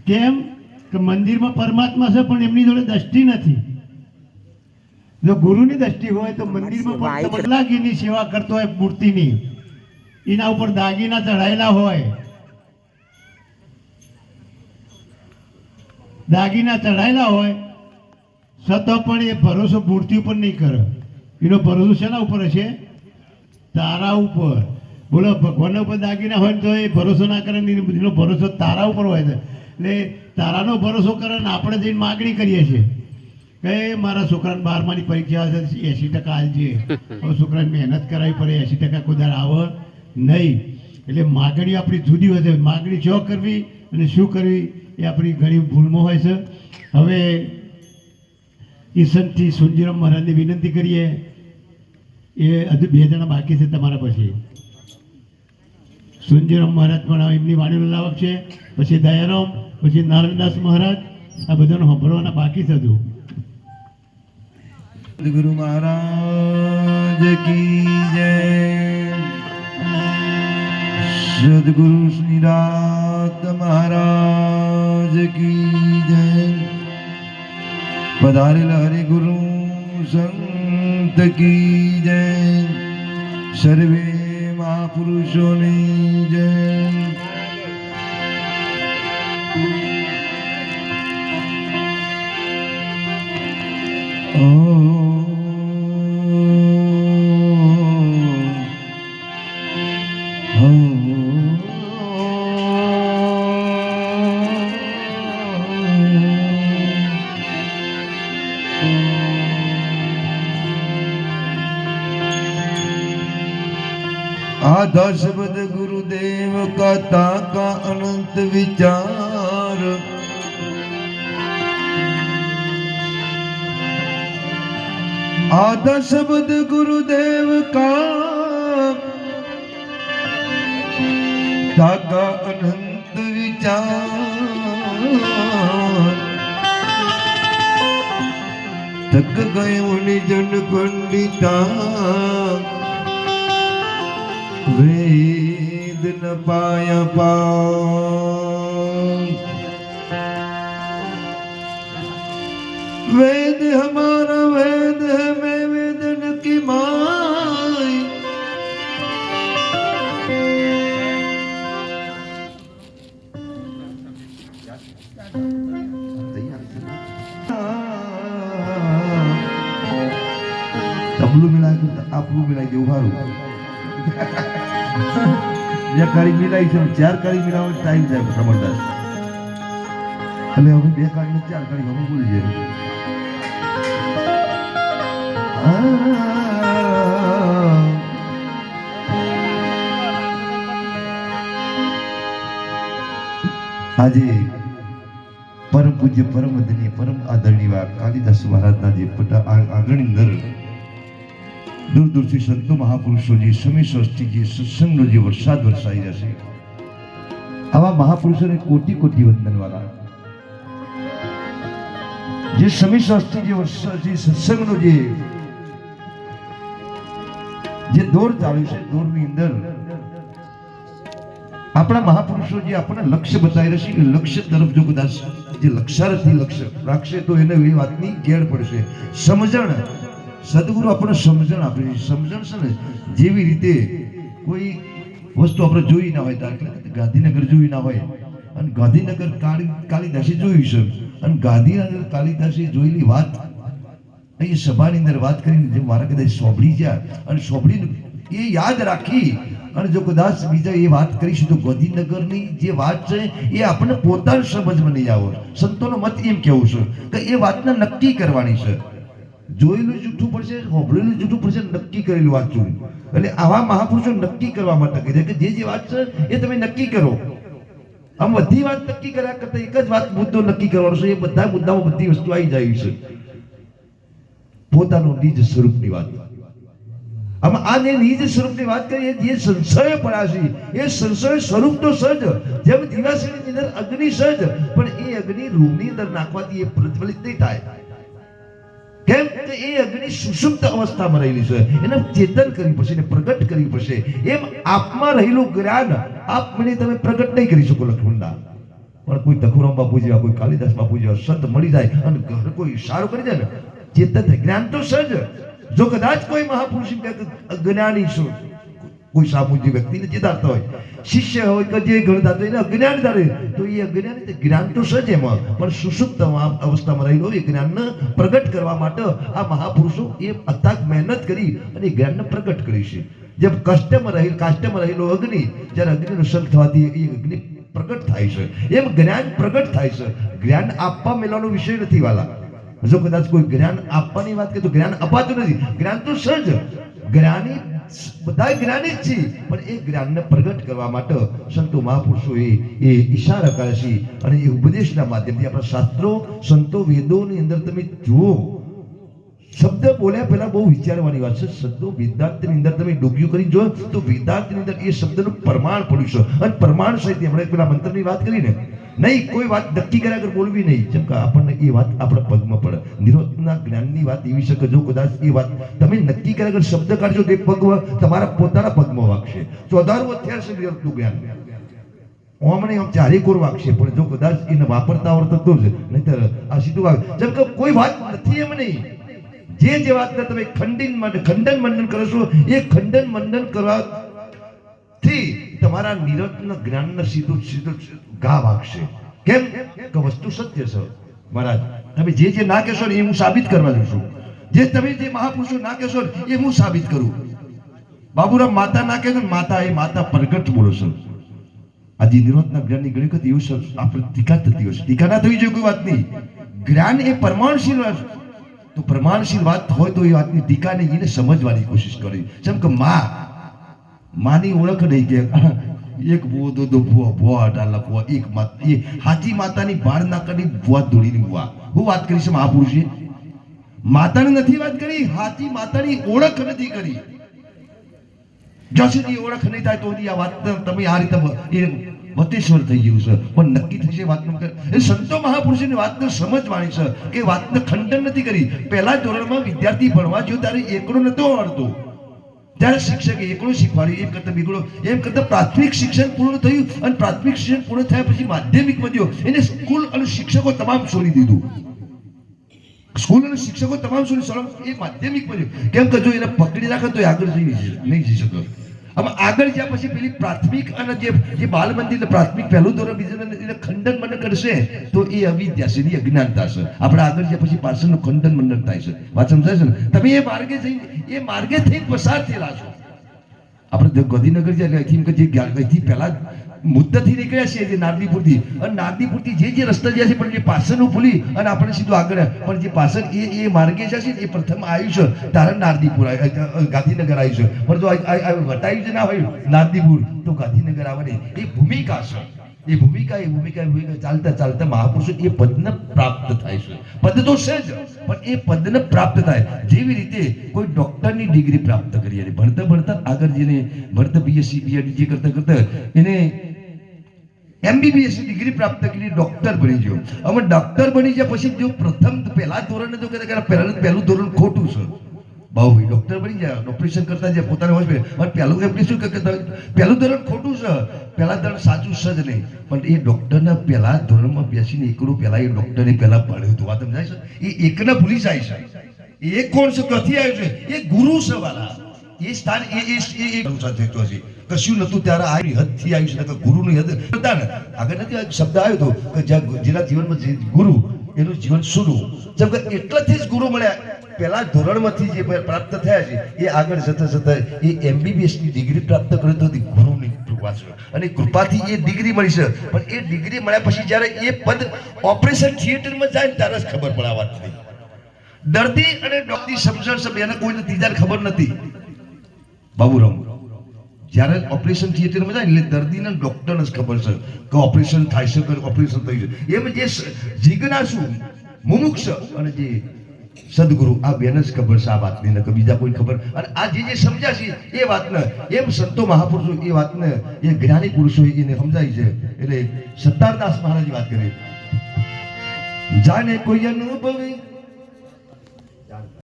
કેમ કે મંદિરમાં પરમાત્મા છે પણ એમની જોડે દ્રષ્ટિ નથી. જો ગુરુની દ્રષ્ટિ હોય તો મંદિરમાં પણ બદલાગીની સેવા કરતો હોય મૂર્તિની, એના ઉપર દાગીના ચઢાયેલા હોય, દાગીના ચઢાયેલા હોય છતાં પણ એ ભરોસો મૂર્તિ ઉપર નહીં કરે. એનો ભરોસો શેના ઉપર હશે? તારા ઉપર. બોલો, ભગવાનના ઉપર દાગીના હોય તો એ ભરોસો ના કરે, એનો ભરોસો તારા ઉપર હોય છે. એટલે તારાનો ભરોસો કરે ને આપણે જઈને માગણી કરીએ છીએ કે મારા છોકરાને 12માની પરીક્ષા આવે છે, 80% આવજે. હવે છોકરાને મહેનત કરાવી પડે, 80% કુદાર આવે નહીં. એટલે માગણી આપણી જુદી હોય છે. માગણી શું કરવી અને શું કરવી એ આપણી ઘણી ભૂલમાં હોય છે. હવે ઈશનથી સુંજીરામ મહારાજની વિનંતી કરીએ. એ હજુ 2 જણા બાકી છે તમારા પછી. સુંજીરામ મહારાજ પણ એમની વાણીનો લાભ છે, પછી દયારામ, પછી નારાયણદાસ મહારાજ. આ બધાને સાંભળવાના બાકી છે હજુ. गुरु महाराज की जय। सदगुरु श्रीनाथ महाराज की जय। पधारेल हरि गुरु संत की जय। सर्वे महापुरुषों जय। आधा शब्द गुरुदेव का ताका अनंत विचार। आधा शब्द गुरुदेव का ताका अनंत विचार। थक गए मुनि जन पंडिता, वेद न पाया पार। वेद हमारा वेद है, मैं वेदन की माई। तबलू मिला के आपलू मिला के उभारू જે કાળી મિલાઈ છે, 4 કાળી મિલાવવાનો ટાઈમ જાય સમરદાસ. એટલે હવે 2 કાળી ને 4 કાળી હવે ભૂલી જાય. આજે પરમ પૂજ્ય પરમ વંદનીય પરમ આદરણીય કાલિદાસ મહારાજના જે આગળની અંદર दूर दूर से संतो महापुरुषों जी समी षष्ठी जी सत्संग जो वरसाद वरसाई जैसे आवा महापुरुषों ने कोटि कोटि वंदन वाला जे समी षष्ठी जी वरसाद जी सत्संग नो जे दौर चालू છે દોરની અંદર આપણા મહાપુરુષો જે આપણને લક્ષ્ય બતાવી રહ્યા છે, લક્ષ્ય તરફ જો કદાચ જે લક્ષ્યાર્થી લક્ષ્ય રાખશે તો એને એ વાતની ગેર પડશે. સમજણ સદગુરુ આપણને સમજણ આપે છે. સમજણ છે ને જેવી રીતે કોઈ વસ્તુ આપણે જોઈ ના હોય, ગાંધીનગર જોઈ ના હોય અને ગાંધીનગર કાલિદાસે જોયું છે અને ગાંધીનગર કાલિદાસે જોયેલી વાત અહીં સભાની અંદર વાત કરીને જે મારા કદાચ સોંભળી ગયા અને સોંભળીને એ યાદ રાખી અને જો કદાચ બીજા એ વાત કરીશું તો ગાંધીનગરની જે વાત છે એ આપણને પોતાની સમજમાં નહીં આવે. સંતોનો મત એમ કેવું છે કે એ વાતને નક્કી કરવાની છે. જોયેલું જૂઠું પડશે, સાંભળેલું જૂઠું પડશે, નક્કી કરેલું વાત જોવું. એટલે આવા મહાપુરુષો નક્કી કરવા માટે કહે છે કે જે વાત છે એ તમે નક્કી કરો. આમ બધી વાત નક્કી કર્યા કરતા એક જ વાત મુદ્દો નક્કી કરવાનો છે. એ બધા મુદ્દામાં બધી વસ્તુ આવી જાય છે. પોતાનું નિજ સ્વરૂપની વાત. આમ આ નિજ સ્વરૂપની વાત કરીએ, જે સંશય પડ્યા છે એ સંશય સ્વરૂપ તો સજ, જેમ દિવાસળીની અંદર અગ્નિ સજ, પણ એ અગ્નિ રૂમની અંદર નાખવાથી એ પ્રજ્વલિત નહીં થાય. કેમ કે એ અગ્નિ સુષુપ્ત અવસ્થામાં રહેલી છે, એને ચેતન કરવી પડશે, એને પ્રગટ કરવી પડશે. એમ આપમાં રહેલું જ્ઞાન આપને તમે પ્રગટ નહીં કરી શકો લક્ષ્મણદા. પણ કોઈ તખુરામ બાપુ જેવા, કોઈ કાલિદાસ બાપુ જેવા સંત મળી જાય અને ઘર કોઈ સારું કરી જાય ને, ચેતન થાય. જ્ઞાન તો સહજ. જો કદાચ કોઈ મહાપુરુષ અજ્ઞાની છો, કોઈ સામૂહિક વ્યક્તિને ચેતાડતા હોય, શિષ્ય હોય કે જે ગણતા એને અજ્ઞાન ધારે, તો એ અજ્ઞાની જ્ઞાન તો સહજ એમાં, પણ સુષુપ્ત અવસ્થામાં રહેલો એ જ્ઞાનને પ્રગટ કરવા માટે આ મહાપુરુષો એ અથાગ મહેનત કરી અને એ જ્ઞાનને પ્રગટ કરી છે. જેમ કાષ્ટમાં રહેલો અગ્નિ, જ્યારે અગ્નિનો સંગ થવાથી એ અગ્નિ પ્રગટ થાય છે, એમ જ્ઞાન પ્રગટ થાય છે. જ્ઞાન આપવા મેળવાનો વિષય નથી વાલા. જો કદાચ કોઈ જ્ઞાન આપવાની વાત કરે તો જ્ઞાન અપાતું નથી. જ્ઞાન તો સહજ. જ્ઞાની બધા જ્ઞાની જ છે, પણ એ જ્ઞાનને પ્રગટ કરવા માટે સંતો મહાપુરુષો એ ઈશારા કરે છે અને એ ઉપદેશના માધ્યમથી આપણા શાસ્ત્રો, સંતો, વેદોની અંદર તમે જુઓ, શબ્દ બોલ્યા પહેલા બહુ વિચારવાની વાત છે. શબ્દો વેદાંતની અંદર તમે ડૂબ્યું કરી જો તો વેદાંતની અંદર એ શબ્દનું પ્રમાણ પડ્યું છે અને પ્રમાણ સહિત આપણે પેલા મંત્રની વાત કરીને નહીં, કોઈ વાત નક્કી કર્યા વગર બોલવી નહીં. જેમ કે આપણને એ વાત આપણા પગમાં પડે. નિરોધના જ્ઞાનની વાત એવી છે કે જો કદાચ એ વાત તમે નક્કી કર્યા વગર શબ્દ કાઢશો તો એ પગ તમારા પોતાના પગમાં વાગશે. 14 અત્યાર સુધી નિરોધનું જ્ઞાન ઓમને આમ ચારે કોર વાગશે, પણ જો કદાચ એને વાપરતા આવડતો તો જ, નહીતર આ સીધું વાગે. જેમ કે કોઈ વાત નથી એમ નહીં, જે વાતને તમે ખંડન મંડન કરો છો, એ ખંડન મંડન કરવાથી તમારા નિરંતર જ્ઞાનને સીધું ઘા વાગશે. કેમ કે વસ્તુ સત્ય છે મહારાજ. તમે જે ના કહેશો ને એ હું સાબિત કરવા જઉં છું. તમે જે મહાપુરુષો ના કહેશો ને એ હું સાબિત કરું. બાબુરામ માતા ના કહેશો ને માતા એ માતા પ્રગટ બોલો છો. આજે નિરોધના જ્ઞાનની ઘણી વખત એવું છે આપણે ટીકા થતી હોય છે. ટીકા ના થવી જોઈએ કોઈ વાત નહીં. જ્ઞાન એ પરમાણુશીલ તો પ્રમાણશીલ વાત હોય તો એ વાતની ટીકા નહીં, એને સમજવાની કોશિશ કરી. જેમ કે માની ઓળખ નહીં કે એક બો દો ભુવા લખવા, એક એ હાજી માતાની બાળ ના કરી ભુવા ધોળીની ભુવા. હું વાત કરી છે મહાપુરુષે માતાની નથી વાત કરી, હાજી માતાની ઓળખ નથી કરી. જ્યાં સુધી ઓળખ નહીં થાય તો આ વાત તમે આ રીતે વતેશ્વર થઈ ગયું છે, પણ નક્કી થશે વાતનું. એ સંતો મહાપુરુષોની વાતને સમજવાની છે કે વાતને ખંડન નથી કરી. પહેલા ધોરણમાં વિદ્યાર્થી ભણવા જો ત્યારે એકડો નતો આવડતો, ત્યારે શિક્ષકે એકડો શીખવાડ્યું, એમ કરતા બીગડો, એમ કરતા પ્રાથમિક શિક્ષણ પૂર્ણ થયું અને પ્રાથમિક શિક્ષણ પૂર્ણ થયા પછી માધ્યમિક વધ્યો. એને સ્કૂલ અને શિક્ષકો તમામ છોડી દીધું. સ્કૂલ અને શિક્ષકો તમામ છોડી એ માધ્યમિક વધ્યો. કેમ કે જો એને પકડી રાખે તો આગળ નહીં જઈ શકે. હવે આગળ જ્યાં પછી પેલી પ્રાથમિક અને જે બાલ મંદિર પ્રાથમિક પહેલું ધોરણ બીજું એને ખંડન મંડન કરશે તો એ અવિદ્યા છે, એ અજ્ઞાનતા છે. આપણે આગળ જ્યાં પછી પાછળનું ખંડન મંડન થાય છે. વાત સમજાય છે ને? તમે એ માર્ગે થઈને પસાર થયેલા છો. આપણે ગાંધીનગર અહીંથી પહેલા મુદ્દાથી નીકળ્યા છીએ, જે નારદીપુરથી, અને નારદીપુરથી જે રસ્તા જ્યાં છે પણ જે પાછળનું ભૂલી અને આપણે સીધું આગળ, પણ જે પાછળ એ માર્ગે જશે એ પ્રથમ આવ્યું છે તારણ નારદીપુર, ગાંધીનગર આવ્યું છે. પણ જો વટાયું જ ના હોય નારદીપુર તો ગાંધીનગર આવવાની એ ભૂમિકા છે. એ ભૂમિકા ચાલતા ચાલતા મહાપુરુષો એ પદને પ્રાપ્ત થાય છે. પદ તો છે જ, પણ એ પદને પ્રાપ્ત થાય. જેવી રીતે કોઈ ડોક્ટરની ડિગ્રી પ્રાપ્ત કરી, ભણતા આગળ જેને ભણતા બીએસસી બીએડ જે કરતા એને MBBS ડિગ્રી પ્રાપ્ત કરી ડોક્ટર બની ગયો. હવે ડોક્ટર બની ગયા પછી જો પ્રથમ પહેલા ધોરણે જો પહેલું ધોરણ ખોટું છે, બહુ ડોક્ટર બની જાય, ઓપરેશન કરતા જાય પોતાના હોસ્પિટલ, અને પહેલું એમને શું કરતા પહેલું ધોરણ ખોટું છે, પહેલા ધોરણ સાચું છે જ નહીં. પણ એ ડોક્ટરના પહેલા ધોરણમાં બેસીને એકડું પહેલા એ ડોક્ટરે પહેલા ભણ્યું હતું. વાત સમજાય છે? એ એકને ભૂલી જાય છે. એ કોણ છે, ક્યાંથી આવ્યું છે? એ ગુરુ છે વાલા. એ સ્થાન એ કશું નતું ત્યારે આવી હદથી આવ્યું છે. ગુરુની હદ હતા ને, આગળ નથી શબ્દ આવ્યો હતો કે જેના જીવનમાં ગુરુ એનું જીવન સુનું. જેમ કે એટલાથી જ ગુરુ મળ્યા. પહેલા ધોરણમાંથી જે પ્રાપ્ત થયા છે એ આગળ જતા એ MBBS ની ડિગ્રી પ્રાપ્ત કરે તો ગુરુની કૃપા છે, અને કૃપાથી એ ડિગ્રી મળી છે. પણ એ ડિગ્રી મળ્યા પછી જ્યારે એ પદ ઓપરેશન થિયેટરમાં જાય ને ત્યારે જ ખબર પડવા નથી. દર્દી અને ડોક્ટર સમજણ છે, એને કોઈને ત્રીજાને ખબર નથી. બાબુરામ જ્યારે ઓપરેશન થિયેટરમાં જાય એટલે દર્દીને ડોક્ટરને જ ખબર છે કે ઓપરેશન થાય છે, કે ઓપરેશન થયું છે. એમ જે જિજ્ઞાસુ મુમુક્ષ અને જે સદગુરુ આ બેને જ ખબર છે આ વાતની, ને બીજા કોઈ ખબર. અને આ જે સમજ્યા છે એ વાતને એમ સંતો મહાપુરુષો એ વાતને એ જ્ઞાની પુરુષો એને સમજાય છે. એટલે સત્તારદાસ મહારાજ વાત કરે, જાણે કોઈ અનુભવી